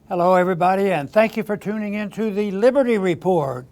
Hello, everybody, and thank you for tuning in to the Liberty Report.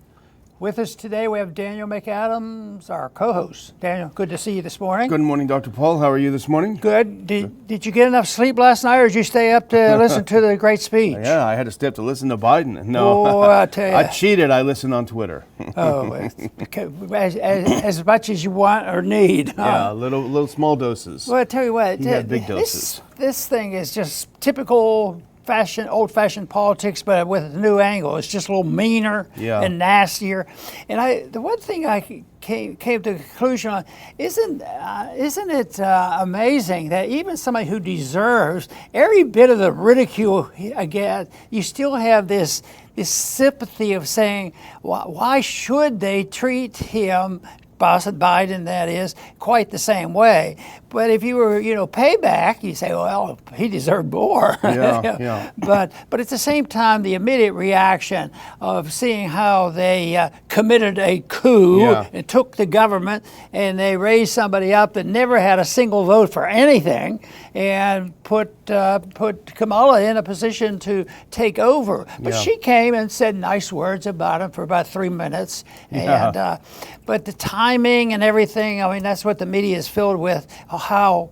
With us today, we have Daniel McAdams, our co-host. Daniel, good to see you this morning. Good morning, Dr. Paul. How are you this morning? Good. Did you get enough sleep last night, or did you stay up to listen to the great speech? Yeah, I had to stay up to listen to Biden. No, Oh, I tell you. I cheated. I listened on Twitter. Oh, as much as you want or need. Yeah, little small doses. Well, I tell you what. You had big doses. This thing is just typical old-fashioned politics, but with a new angle. It's just a little meaner and nastier. And the one thing I came to the conclusion on, isn't it amazing that even somebody who deserves every bit of the ridicule again, you still have this sympathy of saying, why should they treat him, Biden, that is, quite the same way? But if you were, payback, you say, well, he deserved more. Yeah. But at the same time, the immediate reaction of seeing how they committed a coup and took the government, and they raised somebody up that never had a single vote for anything, and put Kamala in a position to take over. But she came and said nice words about him for about 3 minutes. And but the timing and everything, I mean, that's what the media is filled with, how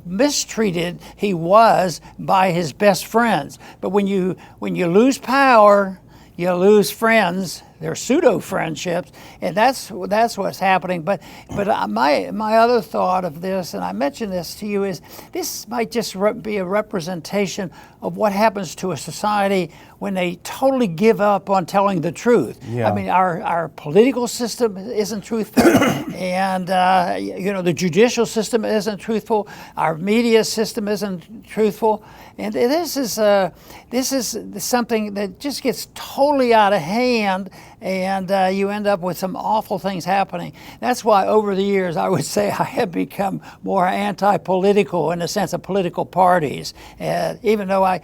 mistreated he was by his best friends. But when you lose power, you lose friends. They're pseudo friendships, and that's what's happening. But my other thought of this, and I mentioned this to you, is this might just be a representation of what happens to a society when they totally give up on telling the truth. Yeah. I mean, our political system isn't truthful, and the judicial system isn't truthful. Our media system isn't truthful, and this is something that just gets totally out of hand. And you end up with some awful things happening. That's why over the years I would say I have become more anti-political in the sense of political parties. Even though I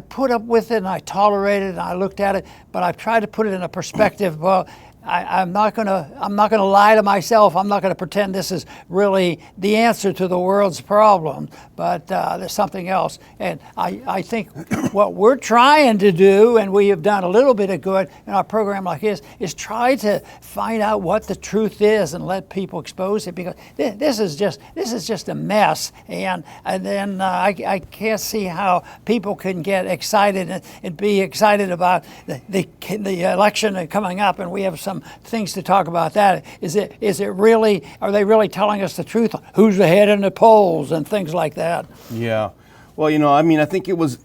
put up with it and I tolerated it and I looked at it, but I've tried to put it in a perspective. Well, I'm not gonna lie to myself. I'm not gonna pretend this is really the answer to the world's problem, but there's something else. And I think what we're trying to do, and we have done a little bit of good in our program like this, is try to find out what the truth is and let people expose it, because this is just a mess. And then I can't see how people can get excited and be excited about the election coming up, and we have some things to talk about that. Is it really, are they really telling us the truth? Who's ahead in the polls and things like that? Yeah. Well, I think it was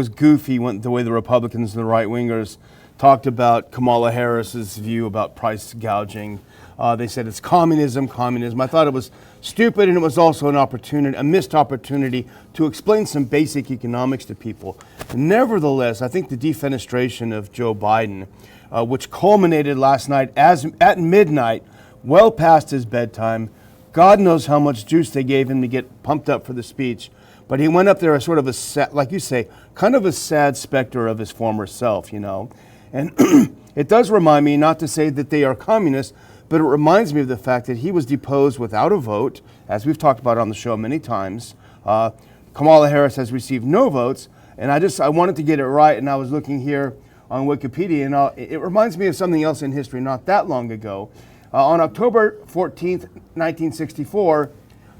goofy the way the Republicans and the right wingers talked about Kamala Harris's view about price gouging. They said it's communism. I thought it was stupid, and it was also a missed opportunity to explain some basic economics to people. Nevertheless, I think the defenestration of Joe Biden, which culminated last night at midnight, well past his bedtime. God knows how much juice they gave him to get pumped up for the speech. But he went up there as sort of like you say, kind of a sad specter of his former self, And it does remind me, not to say that they are communists, but it reminds me of the fact that he was deposed without a vote, as we've talked about on the show many times. Kamala Harris has received no votes, and I wanted to get it right, and I was looking here on Wikipedia, and it reminds me of something else in history not that long ago. On October 14th, 1964,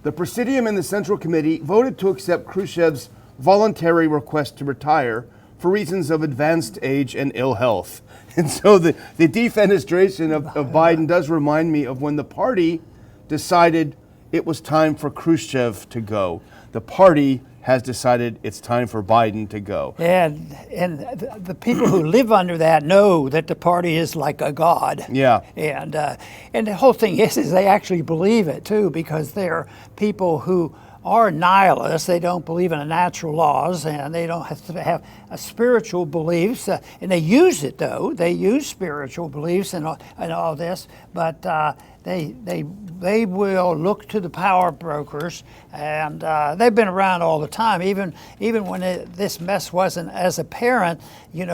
the Presidium and the Central Committee voted to accept Khrushchev's voluntary request to retire for reasons of advanced age and ill health. And so the defenestration of Biden does remind me of when the party decided it was time for Khrushchev to go. The party has decided it's time for Biden to go. And the people who live under that know that the party is like a god. Yeah. And the whole thing is they actually believe it too, because they're people who are nihilists. They don't believe in the natural laws, and they don't have to have spiritual beliefs. And they use it though. They use spiritual beliefs and all this, but they will look to the power brokers, and they've been around all the time. Even when this mess wasn't as apparent,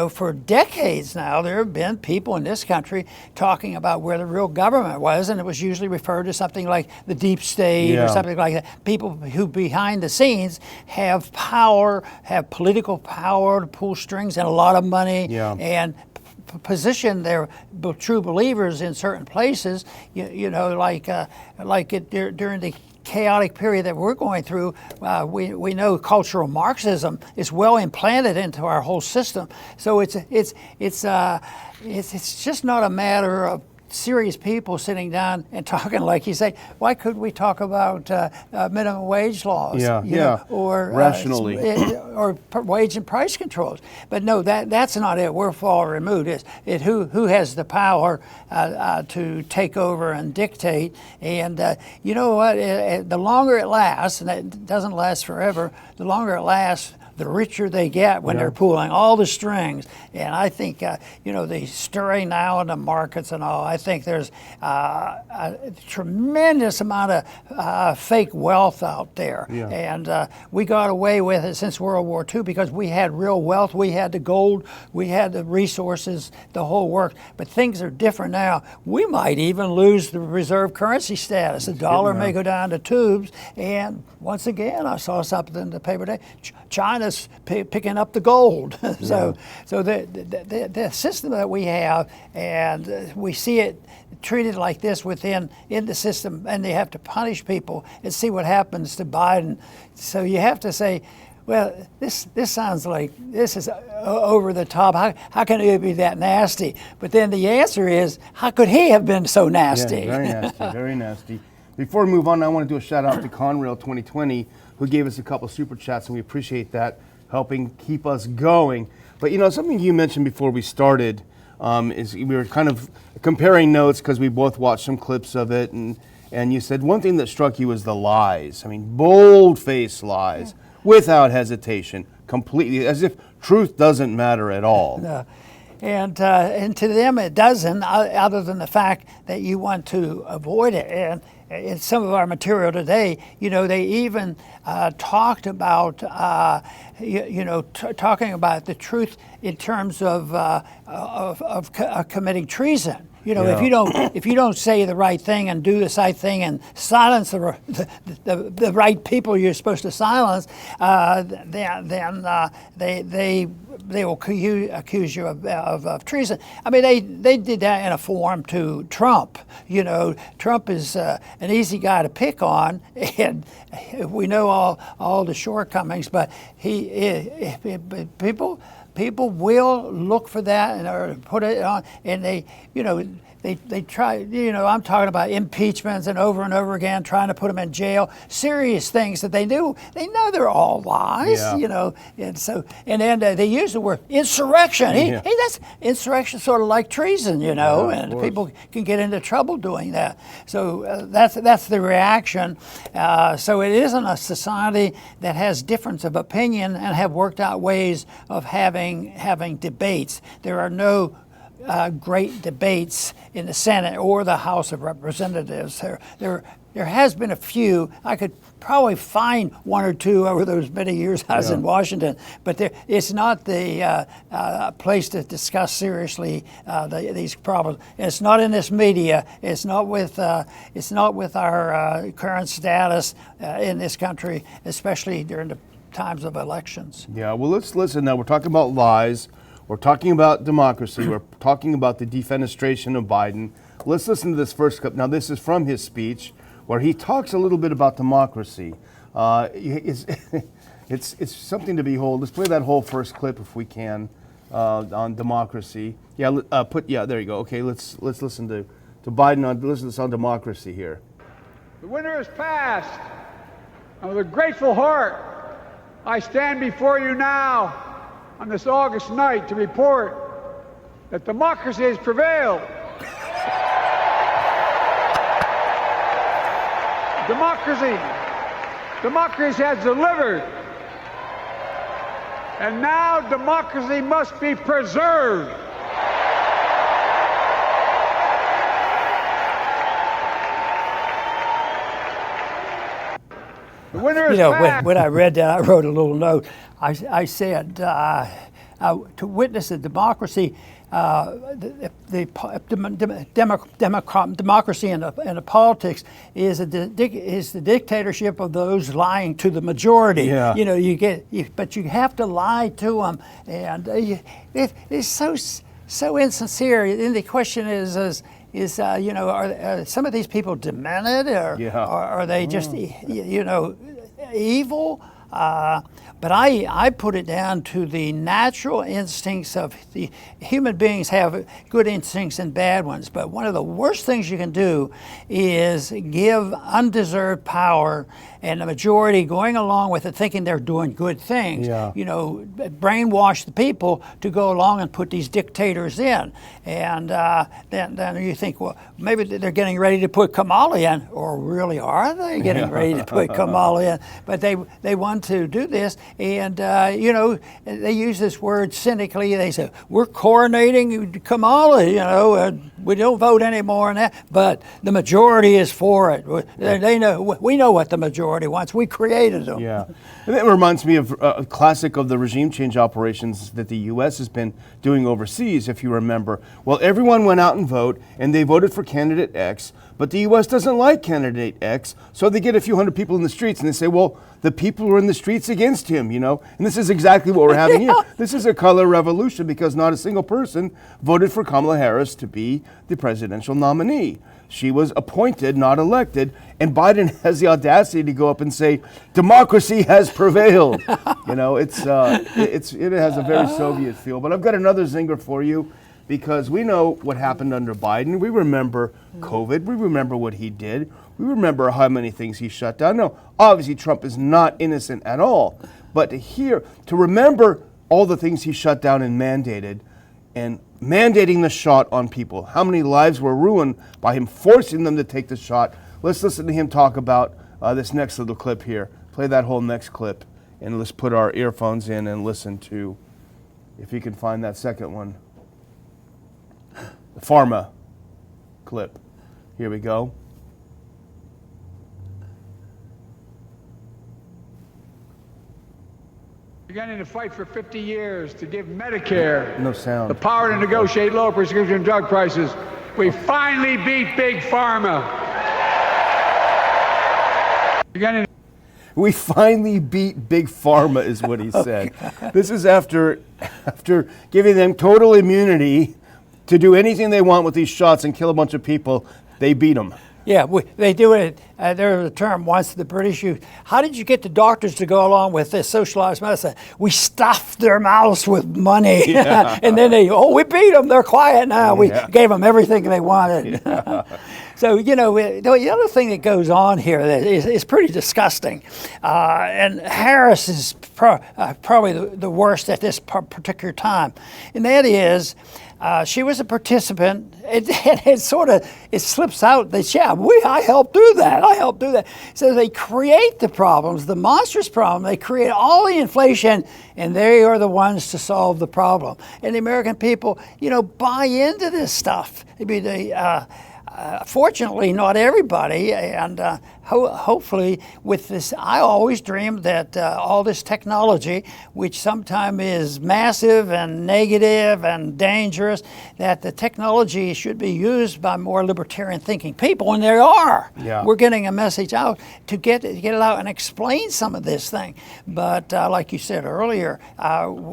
for decades now, there have been people in this country talking about where the real government was, and it was usually referred to something like the deep state or something like that. People who behind the scenes have power, have political power to pull strings and a lot of money, and position their true believers in certain places, like during the chaotic period that we're going through. We know cultural Marxism is well implanted into our whole system. So it's just not a matter of serious people sitting down and talking like you say. Why could we talk about minimum wage laws? Or rationally, or wage and price controls? But no, that's not it. We're far removed. It's who has the power to take over and dictate. And you know what? The longer it lasts, and it doesn't last forever, the longer it lasts, the richer they get when they're pulling all the strings. And I think, the stirring now in the markets and all, I think there's a tremendous amount of fake wealth out there. And we got away with it since World War II because we had real wealth. We had the gold, we had the resources, the whole work. But things are different now. We might even lose the reserve currency status. The dollar may go down to tubes. And once again, I saw something in the paper today. China's picking up the gold. So the system that we have, and we see it treated like this in the system, and they have to punish people and see what happens to Biden. So you have to say, well, this sounds like this is over the top. How can it be that nasty? But then the answer is, how could he have been so nasty? Yeah, very nasty, very nasty. Before we move on, I want to do a shout out to Conrail 2020, who gave us a couple super chats, and we appreciate that, helping keep us going. But something you mentioned before we started is we were kind of comparing notes because we both watched some clips of it, and you said one thing that struck you was the lies. I mean, bold-faced lies, without hesitation, completely, as if truth doesn't matter at all. And to them it doesn't, other than the fact that you want to avoid it. And in some of our material today, they even talked about, talking about the truth in terms of committing treason. If you don't say the right thing and do the right thing and silence the right people you're supposed to silence, then they will accuse you of treason. I mean, they did that in a form to Trump. Trump is an easy guy to pick on, and we know all the shortcomings. But people will look for that or put it on, and they try, I'm talking about impeachments and over again, trying to put them in jail, serious things that they know they're all lies, and then they use the word insurrection. Hey, that's insurrection, sort of like treason, and people can get into trouble doing that. So that's the reaction. So it isn't a society that has difference of opinion and have worked out ways of having debates. There are no great debates in the Senate or the House of Representatives. There has been a few. I could probably find one or two over those many years I was in Washington, but it's not the place to discuss seriously these problems. And it's not in this media. It's not with our current status in this country, especially during the times of elections. Yeah. Well, let's listen now. We're talking about lies. We're talking about democracy. We're talking about the defenestration of Biden. Let's listen to this first clip. Now, this is from his speech where he talks a little bit about democracy. It's something to behold. Let's play that whole first clip if we can on democracy. Yeah, there you go. Okay, let's listen to Biden on democracy here. The winter is past, and with a grateful heart, I stand before you now on this August night to report that democracy has prevailed. Democracy has delivered. And now democracy must be preserved. The winner is You know, passed. when I read that, I wrote a little note. I said, to witness a democracy, democracy and the politics is the dictatorship of those lying to the majority. Yeah. You know, but you have to lie to them, and it's so insincere. And the question is you know, are some of these people demented, or are they just you know, evil? But I put it down to the natural instincts of the human beings. Have good instincts and bad ones, but one of the worst things you can do is give undeserved power, and the majority going along with it thinking they're doing good things. Yeah. You know, brainwash the people to go along and put these dictators in. And then you think, well, maybe they're getting ready to put Kamala in, or really are they getting ready to put Kamala in? But they want to do this, and you know, they use this word cynically. They say, we're coronating Kamala, you know, and we don't vote anymore and that, but the majority is for it. They know, we know what the majority wants. We created them. Yeah, and that reminds me of a classic of the regime change operations that the U.S. has been doing overseas, if you remember. Well, everyone went out and voted, and they voted for candidate X, but the U.S. doesn't like candidate X, so they get a few hundred people in the streets, and they say, well, the people are in the streets against him, you know? And this is exactly what we're having here. This is a color revolution because not a single person voted for Kamala Harris to be the presidential nominee. She was appointed, not elected, and Biden has the audacity to go up and say, democracy has prevailed. You know, it has a very Soviet feel. But I've got another zinger for you, because we know what happened under Biden. We remember COVID. We remember what he did. We remember how many things he shut down. No, obviously Trump is not innocent at all. But to remember all the things he shut down and mandating the shot on people. How many lives were ruined by him forcing them to take the shot. Let's listen to him talk about this next little clip here. Play that whole next clip, and let's put our earphones in and listen to, if you can find that second one, the pharma clip. Here we go. Beginning to fight for 50 years to give Medicare No sound. the power to negotiate low prescription drug prices. We finally beat Big Pharma. We finally beat Big Pharma, is what he said. This is after giving them total immunity to do anything they want with these shots and kill a bunch of people. They beat them. Yeah, they do it. There was a term once the British used. How did you get the doctors to go along with this socialized medicine? We stuffed their mouths with money. Yeah. And then we beat them. They're quiet now. We gave them everything they wanted. Yeah. So, you know, the other thing that goes on here that is pretty disgusting. And Harris is probably the worst at this particular time. And that is, she was a participant. It slips out that, I helped do that. So they create the problems, the monstrous problem. They create all the inflation, and they are the ones to solve the problem. And the American people, you know, buy into this stuff. I mean, fortunately, not everybody, and hopefully with this, I always dreamed that all this technology, which sometimes is massive and negative and dangerous, that the technology should be used by more libertarian thinking people, and there are. Yeah. We're getting a message out to get it out and explain some of this thing. But like you said earlier,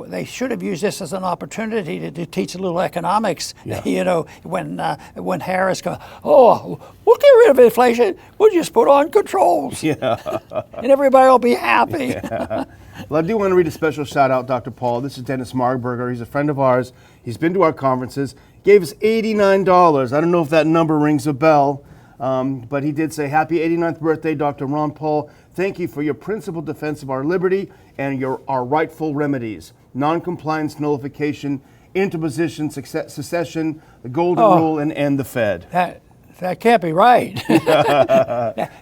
they should have used this as an opportunity to teach a little economics. Yeah. You know, when Harris goes, we'll get rid of inflation. We'll just put on controls. Yeah. And everybody will be happy. Yeah. Well, I do want to read a special shout out, Dr. Paul. This is Dennis Margberger. He's a friend of ours. He's been to our conferences. Gave us $89. I don't know if that number rings a bell, but he did say, happy 89th birthday, Dr. Ron Paul. Thank you for your principled defense of our liberty and our rightful remedies. Non-compliance, nullification, interposition, secession, the golden rule, and the Fed. That can't be right.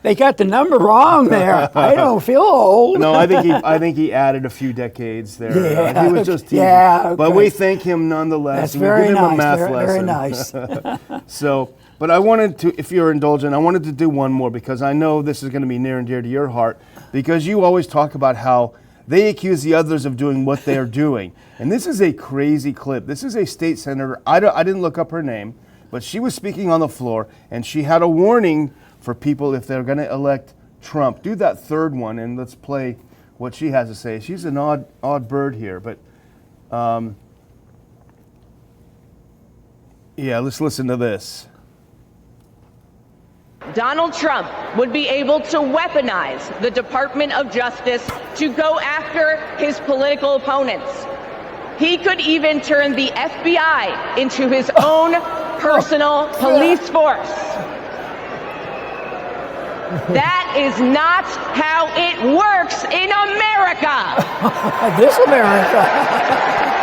They got the number wrong there. I don't feel old. No, I think he added a few decades there. Yeah, He was just teasing. yeah, But okay. we thank him nonetheless. That's and we very give him a nice. math Very lesson. nice. So, but I wanted to, if you're indulgent, I wanted to do one more because I know this is going to be near and dear to your heart because you always talk about how they accuse the others of doing what they're doing. And this is a crazy clip. This is a state senator. I didn't look up her name, but she was speaking on the floor and she had a warning for people if they're going to elect Trump. Do that third one and let's play what she has to say. She's an odd bird here, but yeah, let's listen to this. Donald Trump would be able to weaponize the Department of Justice to go after his political opponents. He could even turn the FBI into his own personal police force. That is not how it works in America. This America.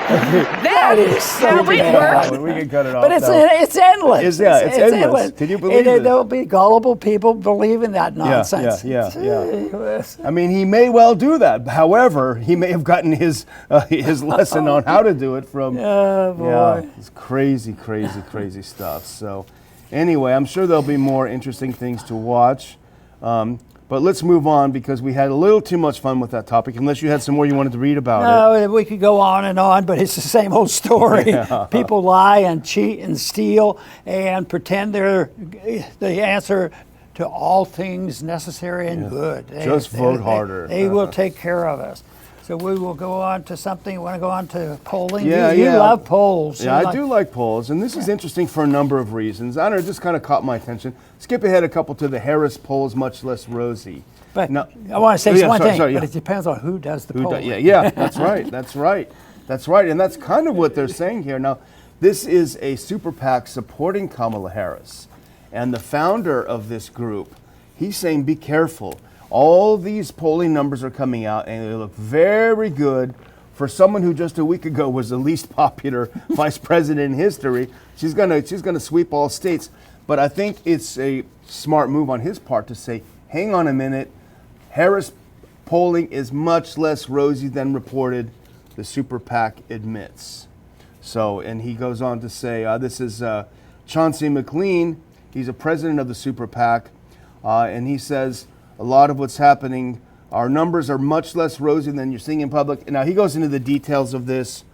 That is so how it bad. works. We can cut it off. But it's now. it's endless. It's endless. Can you believe it? There'll be gullible people believing that nonsense. Yeah. Jeez. I mean, he may well do that. However, he may have gotten his lesson on how to do it from. Oh, boy. Yeah, it's crazy stuff. So, anyway, I'm sure there'll be more interesting things to watch. But let's move on because we had a little too much fun with that topic. Unless you had some more you wanted to read about it. No, we could go on, but it's the same old story. Yeah. People lie and cheat and steal and pretend they're the answer to all things necessary and good. Just vote harder. They will take care of us. So we will go on to something. Want to go on to polling? Yeah, you yeah. love polls. Yeah, You I do like polls, and this is interesting for a number of reasons. I don't know, it just kind of caught my attention. Skip ahead a couple to the Harris polls, much less rosy. But No- I want to say Oh, yeah, one sorry, thing, sorry, yeah. but it depends on who does the Who polling. yeah, that's right, that's right, and that's kind of what they're saying here. Now, this is a super PAC supporting Kamala Harris, and the founder of this group, he's saying, be careful. All these polling numbers are coming out, and they look very good for someone who just a week ago was the least popular vice president in history. She's gonna sweep all states, but I think it's a smart move on his part to say, hang on a minute, Harris polling is much less rosy than reported, the super PAC admits. So, and he goes on to say, this is Chauncey McLean, he's a president of the super PAC, and he says, a lot of what's happening, our numbers are much less rosy than you're seeing in public. Now, he goes into the details of this.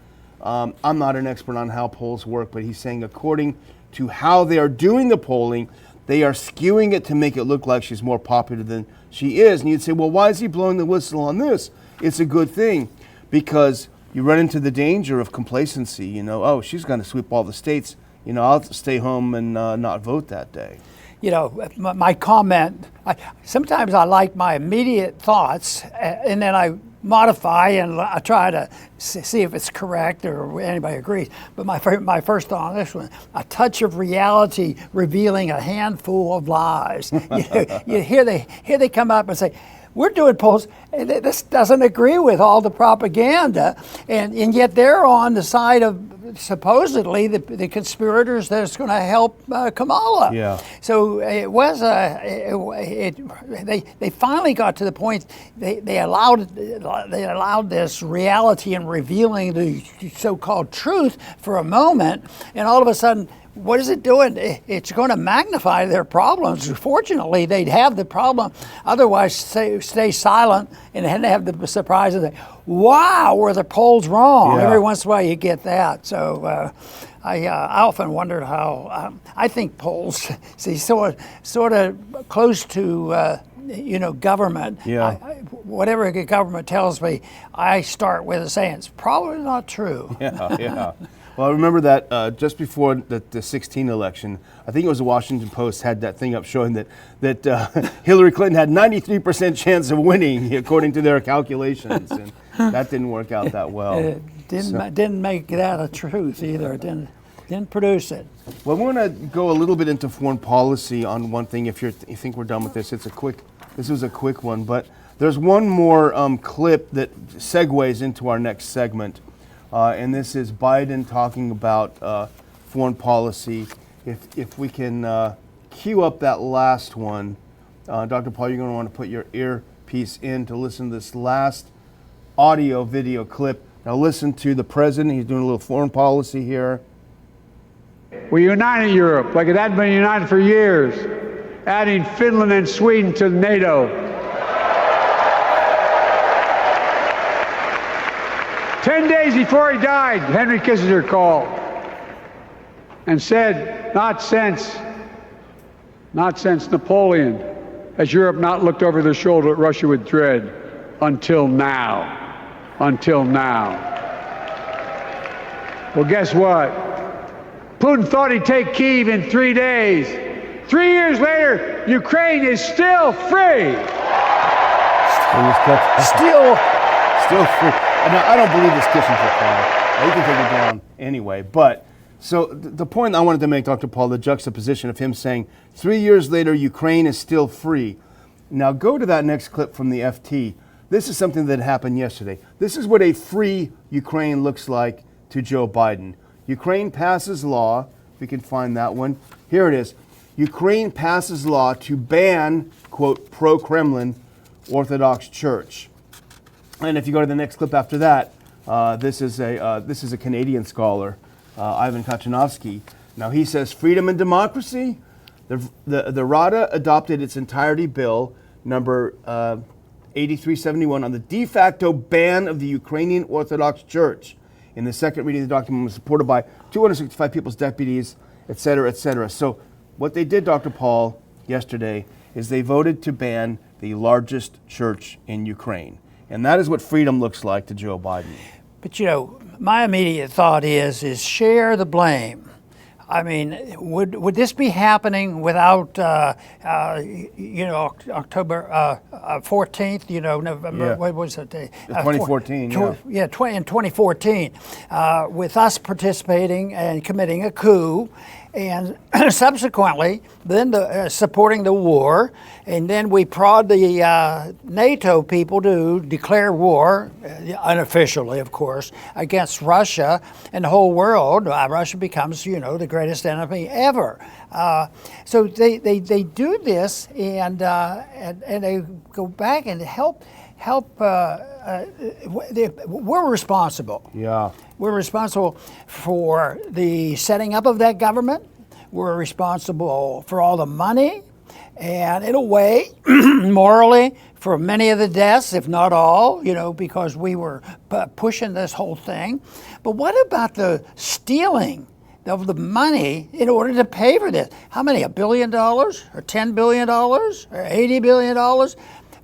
I'm not an expert on how polls work, but he's saying according to how they are doing the polling, they are skewing it to make it look like she's more popular than she is. And you'd say, well, why is he blowing the whistle on this? It's a good thing because you run into the danger of complacency. You know, oh, she's going to sweep all the states. You know, I'll stay home and not vote that day. You know, my comment, sometimes I like my immediate thoughts and then I modify and I try to see if it's correct or anybody agrees. But my first thought on this one, a touch of reality revealing a handful of lies. Here they come up and say, we're doing polls, and this doesn't agree with all the propaganda, and yet they're on the side of supposedly the conspirators that's going to help Kamala. Yeah. So it was they finally got to the point they allowed this reality and revealing the so-called truth for a moment, and all of a sudden, what is it doing? It's going to magnify their problems. Fortunately, they'd have the problem. Otherwise, stay silent and then have the surprise of, wow, were the polls wrong? Yeah. Every once in a while you get that. So I often wondered how, I think polls, see, sort of close to, government. Yeah. Whatever the government tells me, I start with saying it's probably not true. Yeah. Well, I remember that just before the 16 election, I think it was the Washington Post had that thing up showing that Hillary Clinton had 93% chance of winning according to their calculations, and that didn't work out that well. Didn't make that a truth either. It didn't produce it. Well, we want to go a little bit into foreign policy on one thing. If you think we're done with this, this was a quick one, but there's one more clip that segues into our next segment. And this is Biden talking about foreign policy. if we can cue up that last one. Dr. Paul, you're going to want to put your earpiece in to listen to this last audio video clip. Now listen to the president. He's doing a little foreign policy here. We united Europe like it hadn't been united for years, adding Finland and Sweden to NATO. 10 days before he died, Henry Kissinger called and said, not since Napoleon has Europe not looked over their shoulder at Russia with dread until now. Until now. Well, guess what? Putin thought he'd take Kyiv in 3 days. 3 years later, Ukraine is still free. Still free. Now, I don't believe this Kissinger call. You can take it down anyway. But so the point I wanted to make, Dr. Paul, the juxtaposition of him saying 3 years later, Ukraine is still free. Now go to that next clip from the FT. This is something that happened yesterday. This is what a free Ukraine looks like to Joe Biden. Ukraine passes law, if we can find that one. Here it is. Ukraine passes law to ban, quote, pro-Kremlin Orthodox Church. And if you go to the next clip after that, this is a Canadian scholar, Ivan Kachanovsky. Now he says freedom and democracy. The Rada adopted its entirety bill, number 8371, on the de facto ban of the Ukrainian Orthodox Church. In the second reading, the document was supported by 265 people's deputies, et cetera, et cetera. So what they did, Dr. Paul, yesterday is they voted to ban the largest church in Ukraine. And that is what freedom looks like to Joe Biden. But you know, my immediate thought is share the blame. I mean, would this be happening without, October 14th, November, Yeah. what was it? 2014, in 2014, with us participating and committing a coup, and subsequently then supporting the war, and then we prod the NATO people to declare war, unofficially of course, against Russia, and the whole world, Russia becomes, the greatest enemy ever. So they do this, and they go back and help. We're responsible. Yeah. We're responsible for the setting up of that government. We're responsible for all the money, and in a way, morally, for many of the deaths, if not all, because we were pushing this whole thing. But what about the stealing of the money in order to pay for this? How many, $1 billion or $10 billion or $80 billion?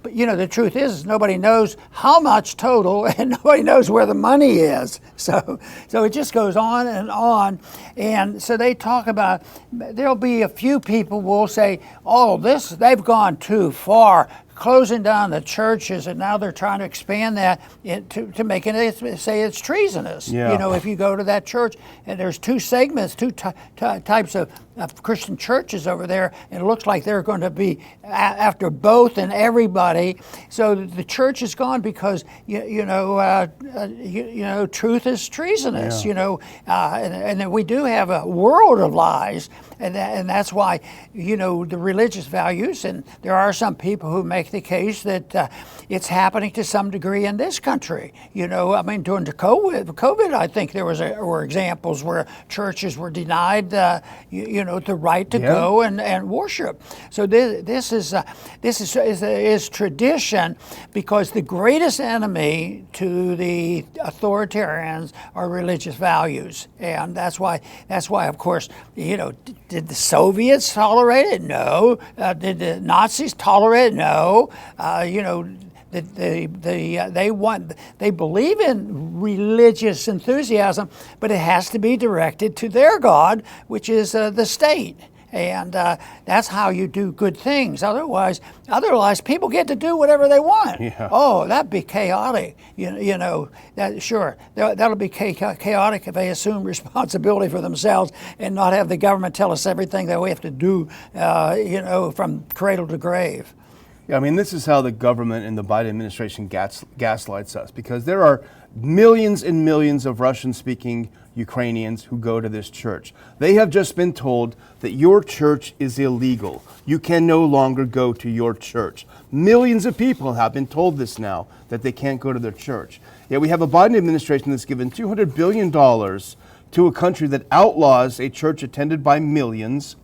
But the truth is nobody knows how much total, and nobody knows where the money is. So it just goes on and on. And so they talk about, there'll be a few people who will say, oh, they've gone too far, closing down the churches, and now they're trying to expand that to making it say it's treasonous. Yeah. If you go to that church, and there's two segments, two types of Christian churches over there, and it looks like they're going to be after both and everybody. So the church is gone because truth is treasonous. Yeah. And then we do have a world of lies, and that's why the religious values, and there are some people who make the case that it's happening to some degree in this country. During the COVID, I think there were examples where churches were denied, the right to go and worship. So this is tradition, because the greatest enemy to the authoritarians are religious values, and that's why of course did the Soviets tolerate it? No. Did the Nazis tolerate it? No. They believe in religious enthusiasm, but it has to be directed to their God, which is the state. And that's how you do good things. Otherwise, people get to do whatever they want. Yeah. Oh, that'd be chaotic. That'll be chaotic if they assume responsibility for themselves and not have the government tell us everything that we have to do, from cradle to grave. Yeah, this is how the government and the Biden administration gaslights us, because there are millions and millions of Russian-speaking Ukrainians who go to this church. They have just been told that your church is illegal. You can no longer go to your church. Millions of people have been told this now, that they can't go to their church. Yet we have a Biden administration that's given $200 billion to a country that outlaws a church attended by millions,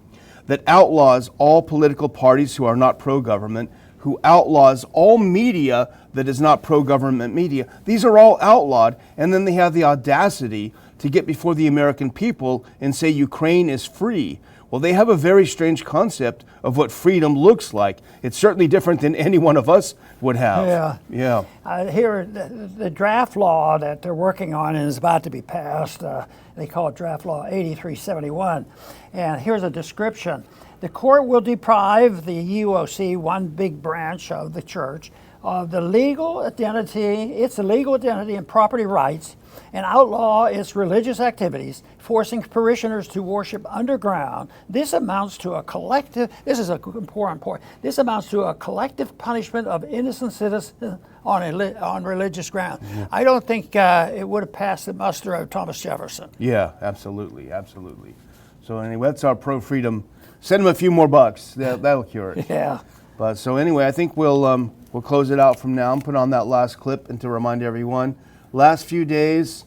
that outlaws all political parties who are not pro-government, who outlaws all media that is not pro-government media. These are all outlawed, and then they have the audacity to get before the American people and say Ukraine is free. Well, they have a very strange concept of what freedom looks like. It's certainly different than any one of us would have. Here, the draft law that they're working on and is about to be passed, they call it Draft Law 8371. And here's a description. The court will deprive the UOC, one big branch of the church, of the legal identity, and property rights, and outlaw its religious activities, forcing parishioners to worship underground. This amounts to a collective, this is an important point, this amounts to a collective punishment of innocent citizens on religious grounds. I don't think it would have passed the muster of Thomas Jefferson. Yeah, absolutely, absolutely. So anyway, that's our pro-freedom. Send them a few more bucks. That'll cure it. Yeah. But so anyway, I think we'll close it out from now and put on that last clip and to remind everyone, last few days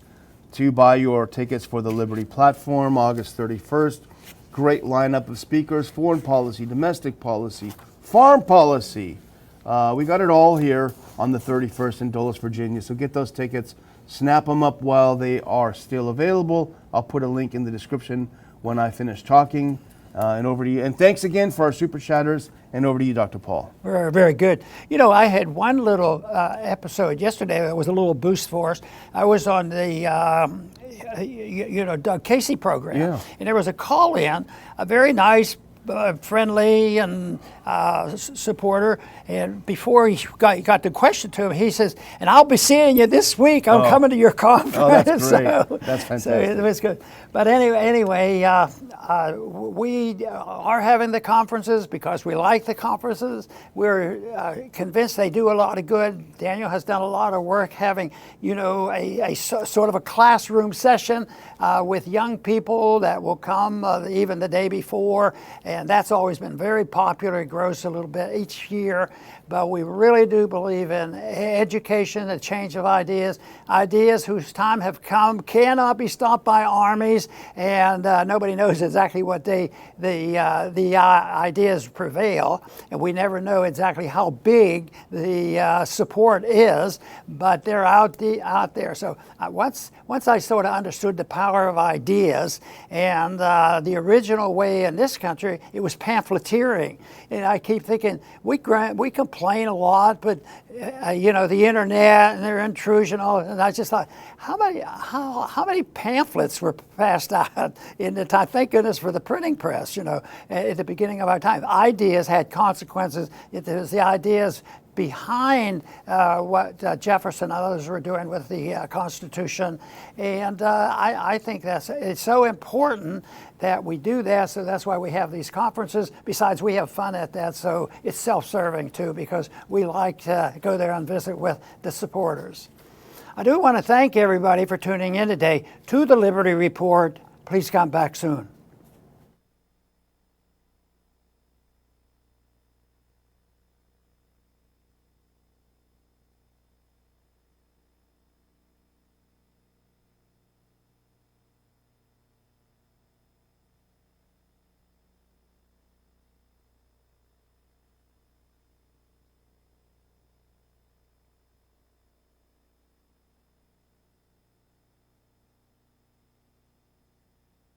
to buy your tickets for the Liberty platform, August 31st. Great lineup of speakers, foreign policy, domestic policy, farm policy. We got it all here on the 31st in Dulles, Virginia. So get those tickets, snap them up while they are still available. I'll put a link in the description when I finish talking. And over to you. And thanks again for our super chatters. And over to you, Dr. Paul. Very, very good. You know, I had one little episode yesterday that was a little boost for us. I was on the, Doug Casey program. And there was a call in, a very nice, friendly and supporter. And before he got the question to him, he says, "And I'll be seeing you this week. I'm coming to your conference." Oh, that's great. That's fantastic. So it was good. But anyway, we are having the conferences because we like the conferences. We're convinced they do a lot of good. Daniel has done a lot of work having, a sort of a classroom session with young people that will come even the day before. And that's always been very popular. It grows a little bit each year. But we really do believe in education, a change of ideas, ideas whose time have come, cannot be stopped by armies, and nobody knows exactly what the ideas prevail, and we never know exactly how big the support is, but they're out there. So once I sort of understood the power of ideas, and the original way in this country, it was pamphleteering, and I keep thinking we complain a lot, but the internet and their intrusion, and I just thought, how many pamphlets were passed out in the time? Thank goodness for the printing press. At the beginning of our time, ideas had consequences. It was the ideas behind what Jefferson and others were doing with the Constitution, and I think it's so important that we do that. So that's why we have these conferences. Besides, we have fun at that, so it's self-serving too, because we like to go there and visit with the supporters. I do want to thank everybody for tuning in today to the Liberty Report. Please come back soon.